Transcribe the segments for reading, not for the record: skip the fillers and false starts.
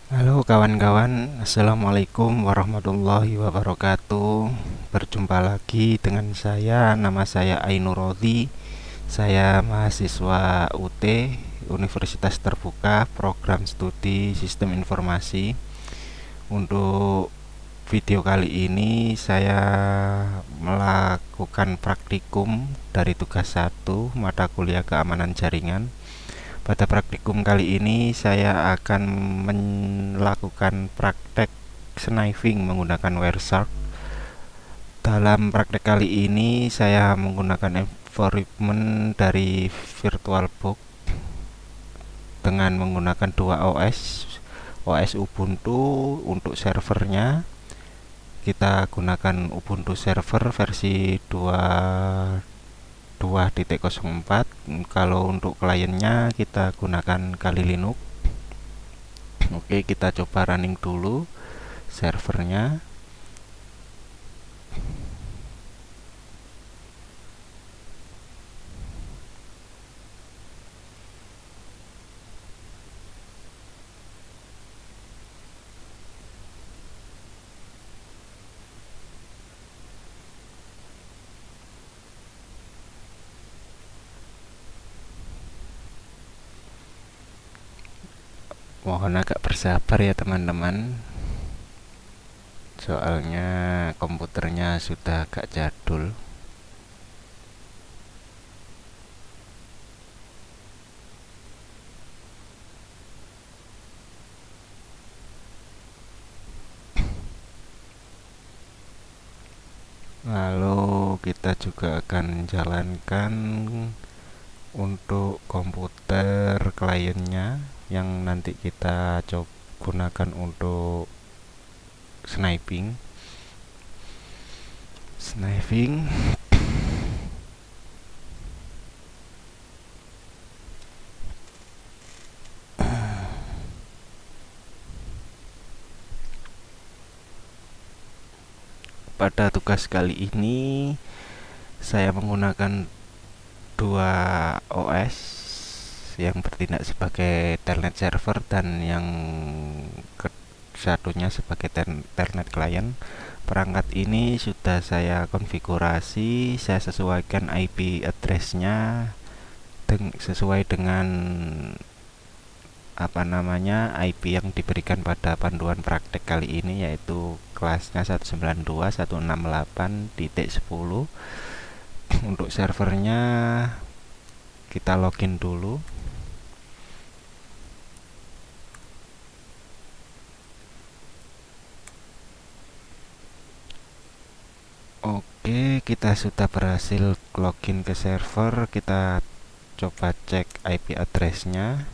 Halo kawan-kawan, Assalamualaikum warahmatullahi wabarakatuh. Berjumpa lagi dengan saya, nama saya Ainur Rodi. Saya mahasiswa UT, Universitas Terbuka, Program Studi Sistem Informasi. Untuk video kali ini saya melakukan praktikum dari tugas 1 mata kuliah keamanan jaringan. Pada praktikum kali ini saya akan melakukan praktek sniping menggunakan Wireshark. Dalam praktek kali ini saya menggunakan environment dari VirtualBox dengan menggunakan dua OS Ubuntu. Untuk servernya kita gunakan Ubuntu server versi 2.0.4. Kalau untuk kliennya kita gunakan Kali Linux. Oke, kita coba running dulu servernya. Mohon agak bersabar ya teman-teman, soalnya komputernya sudah agak jadul. Lalu kita juga akan jalankan untuk komputer kliennya yang nanti kita coba gunakan untuk sniping. Pada tugas kali ini saya menggunakan dua OS yang bertindak sebagai telnet server dan yang satunya sebagai telnet client. Perangkat ini sudah saya konfigurasi, saya sesuaikan IP address-nya sesuai dengan IP yang diberikan pada panduan praktek kali ini, yaitu kelasnya 192.168.10. Untuk servernya kita login dulu. Oke, kita sudah berhasil login ke server. Kita coba cek IP address-nya.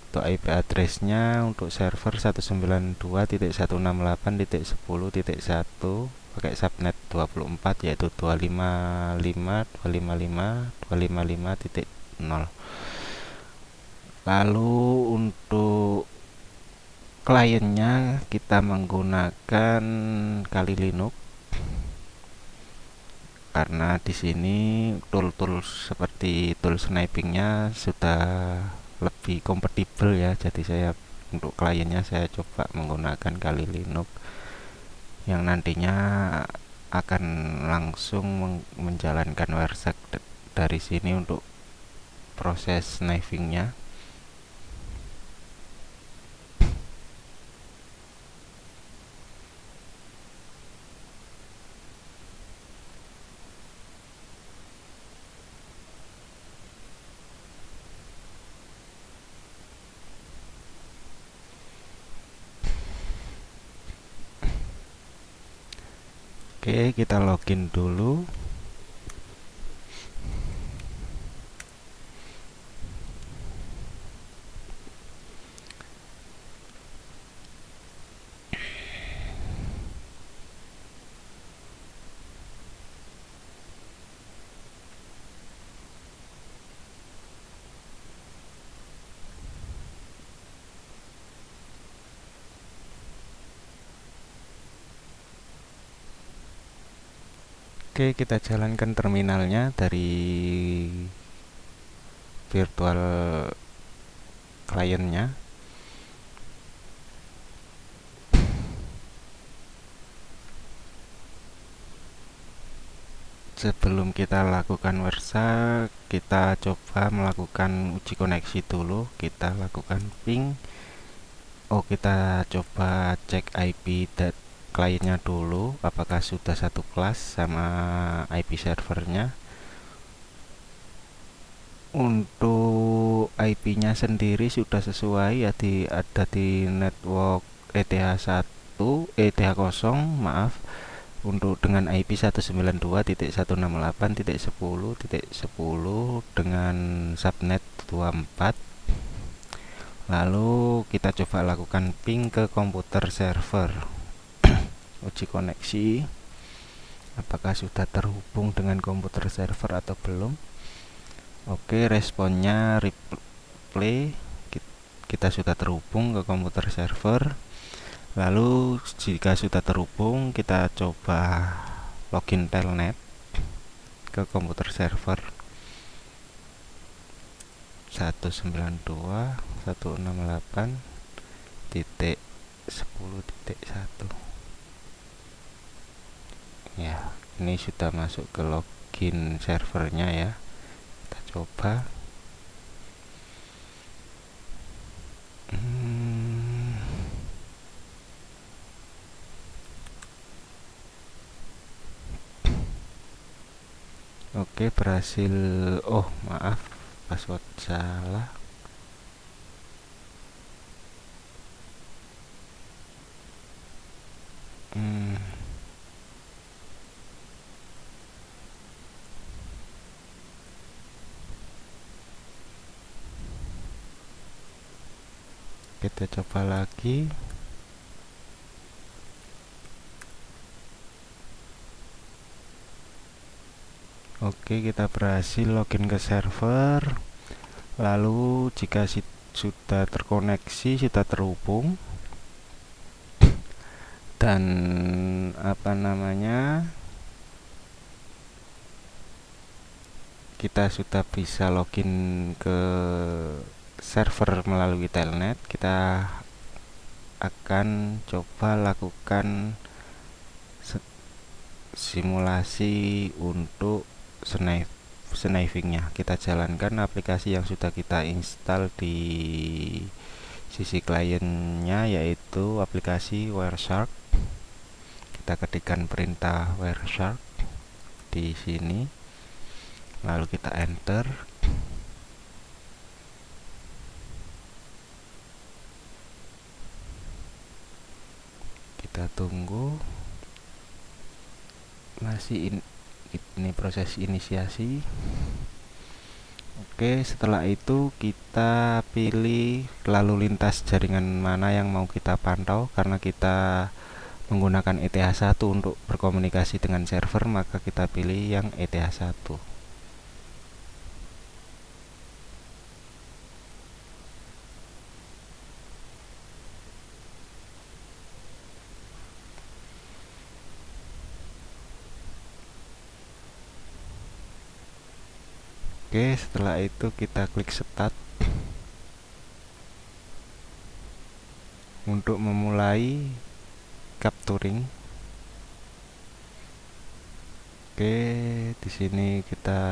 Untuk IP address-nya untuk server 192.168.10.1 pakai subnet 24, yaitu 255.255.255.0. Lalu untuk kliennya kita menggunakan Kali Linux, karena di sini tool seperti tool snipingnya sudah lebih kompatibel ya. Jadi saya untuk kliennya saya coba menggunakan Kali Linux yang nantinya akan langsung menjalankan Wireshark dari sini untuk proses snipingnya. Oke, kita login dulu. Oke, kita jalankan terminalnya dari virtual kliennya. Sebelum kita lakukan WordShark, kita coba melakukan uji koneksi dulu. Kita lakukan ping. Kita coba cek IP kliennya dulu, apakah sudah satu kelas sama IP servernya. Untuk IP-nya sendiri sudah sesuai ya, ada di network ETH1, ETH0, maaf. Untuk dengan IP 192.168.10.10 dengan subnet 24. Lalu kita coba lakukan ping ke komputer server. Uji koneksi, apakah sudah terhubung dengan komputer server atau belum. Oke, responnya replay, kita sudah terhubung ke komputer server. Lalu jika sudah terhubung, kita coba login telnet ke komputer server 192.168.10.1. Ya, ini sudah masuk ke login servernya ya. Kita coba. Oke, berhasil. Oh, maaf, password salah. Kita coba lagi. Oke, kita berhasil login ke server. Lalu jika sudah terkoneksi, sudah terhubung, dan kita sudah bisa login ke server melalui telnet, kita akan coba lakukan simulasi untuk snipingnya. Kita jalankan aplikasi yang sudah kita install di sisi kliennya, yaitu aplikasi Wireshark. Kita ketikkan perintah Wireshark di sini, lalu kita enter. Kita tunggu. Masih ini proses inisiasi. Oke, setelah itu kita pilih lalu lintas jaringan mana yang mau kita pantau. Karena kita menggunakan ETH1 untuk berkomunikasi dengan server, maka kita pilih yang ETH1. Oke, setelah itu kita klik start untuk memulai capturing. Oke, di sini kita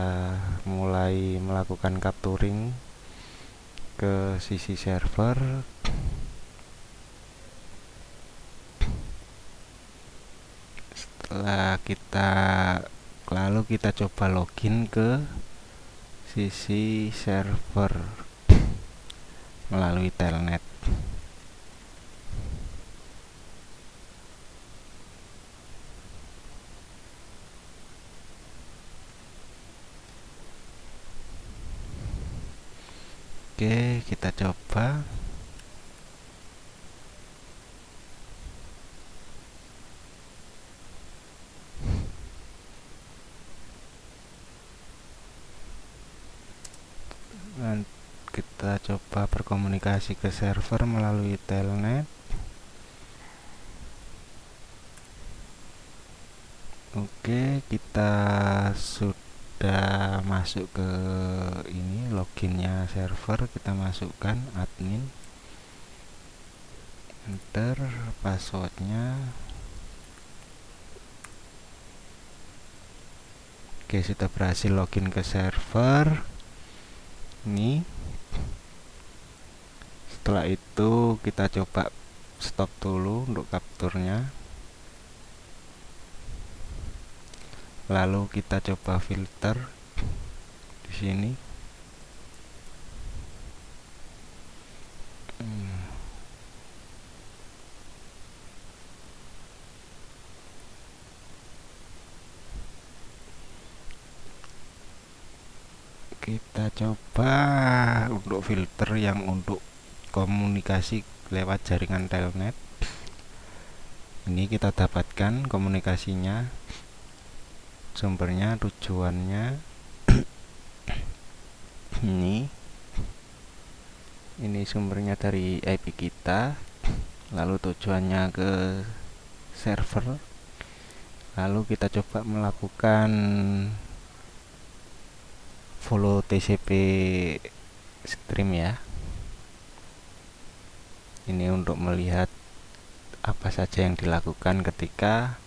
mulai melakukan capturing ke sisi server. Lalu kita coba login ke sisi server melalui telnet. Oke, kita coba. Dan kita coba berkomunikasi ke server melalui telnet. Oke, kita sudah masuk ke ini loginnya server. Kita masukkan admin, enter passwordnya. Oke, sudah berhasil login ke server ini. Setelah itu kita coba stop dulu untuk capture-nya, lalu kita coba filter di sini. Kita coba untuk filter yang untuk komunikasi lewat jaringan telnet. Ini kita dapatkan komunikasinya, sumbernya, tujuannya. ini sumbernya dari IP kita, lalu tujuannya ke server. Lalu kita coba melakukan follow TCP stream ya. Ini untuk melihat apa saja yang dilakukan ketika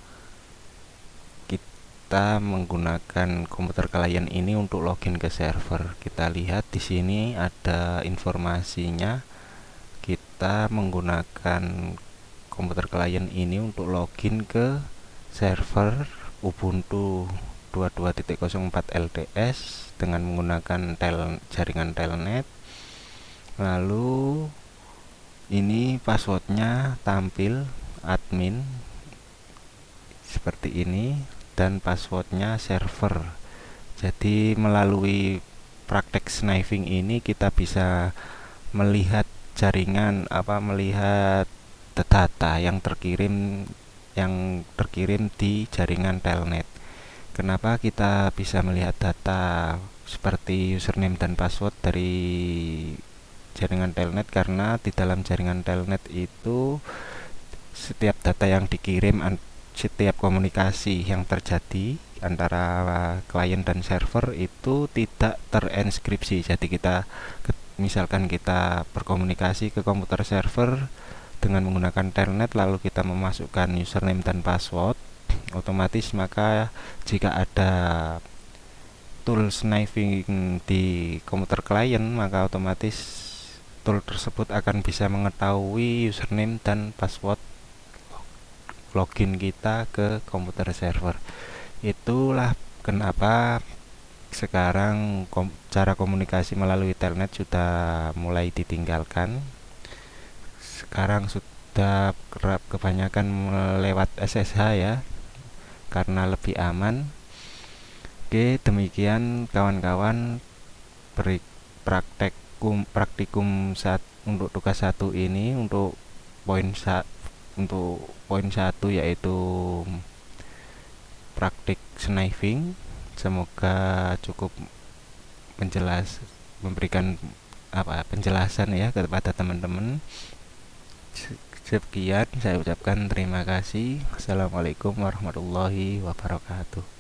kita menggunakan komputer klien ini untuk login ke server. Kita lihat di sini ada informasinya. Kita menggunakan komputer klien ini untuk login ke server Ubuntu 22.04 LTS dengan menggunakan jaringan telnet. Lalu ini passwordnya tampil admin seperti ini, dan passwordnya server. Jadi melalui praktek snifing ini kita bisa melihat jaringan, melihat data yang terkirim di jaringan telnet. Kenapa kita bisa melihat data seperti username dan password dari jaringan telnet? Karena di dalam jaringan telnet itu setiap data yang dikirim, setiap komunikasi yang terjadi antara klien dan server itu tidak terenskripsi. Jadi misalkan kita berkomunikasi ke komputer server dengan menggunakan telnet, lalu kita memasukkan username dan password, otomatis maka jika ada tool snifing di komputer klien, maka otomatis tool tersebut akan bisa mengetahui username dan password login kita ke komputer server. Itulah kenapa sekarang cara komunikasi melalui telnet sudah mulai ditinggalkan. Sekarang sudah kebanyakan lewat SSH ya, karena lebih aman. Oke, demikian kawan-kawan praktikum untuk tugas 1 ini. Untuk poin 1 yaitu praktik snifing. Semoga cukup memberikan penjelasan ya kepada teman-teman. Sekian saya ucapkan terima kasih. Assalamualaikum warahmatullahi wabarakatuh.